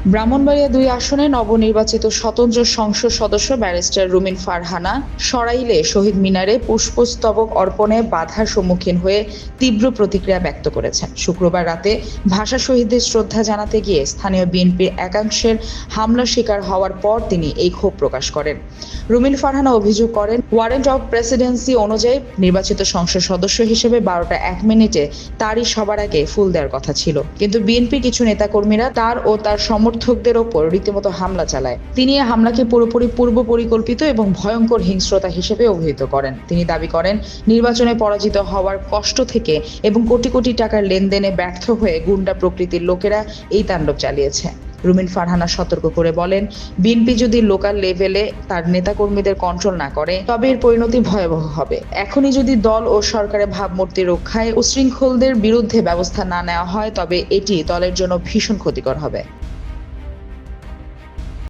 ব্রাহ্মণবাড়িয়া ২ আসনে নবনির্বাচিত স্বতন্ত্র সংসদ সদস্য ব্যারিস্টার রুমিন ফারহানা সরাইলে শহীদ মিনারে পুষ্পস্তবক অর্পণে বাধার সম্মুখীন হয়ে তীব্র প্রতিক্রিয়া ব্যক্ত করেছেন। শুক্রবার রাতে ভাষা শহীদদের শ্রদ্ধা জানাতে গিয়ে স্থানীয় বিএনপির একাংশের হামলার শিকার হওয়ার পর তিনি এই ক্ষোভ প্রকাশ করেন। রুমিন ফারহানা অভিযোগ করেন, ওয়ারেন্ট অফ প্রেসিডেন্সি অনুযায়ী নির্বাচিত সংসদ সদস্য হিসেবে ১২টা ১ মিনিটে তারই সবার আগে ফুল দেওয়ার কথা ছিল, কিন্তু বিএনপির কিছু নেতাকর্মীরা তার ও তার সমর্থকদের ওপর রীতিমতো হামলা চালায়। তিনি এই হামলাকে পুরোপুরি পূর্ব পরিকল্পিত এবং ভয়ঙ্কর হিংস্রতা হিসেবে অভিহিত করেন। তিনি দাবি করেন, নির্বাচনে পরাজিত হওয়ার কষ্ট থেকে এবং কোটি কোটি টাকার লেনদেনে ব্যর্থ হয়ে গুন্ডা প্রকৃতির লোকেরা এই তাণ্ডব চালিয়েছে। রুমিন ফারহানা সতর্ক করে বলেন, বিএনপি যদি লোকাল লেভেলে তার নেতাকর্মীদের কন্ট্রোল না করে তবে এর পরিণতি ভয়াবহ হবে। এখনই যদি দল ও সরকারের ভাবমূর্তি রক্ষায় উশৃঙ্খলদের বিরুদ্ধে ব্যবস্থা না নেওয়া হয় তবে এটি দলের জন্য ভীষণ ক্ষতিকর হবে।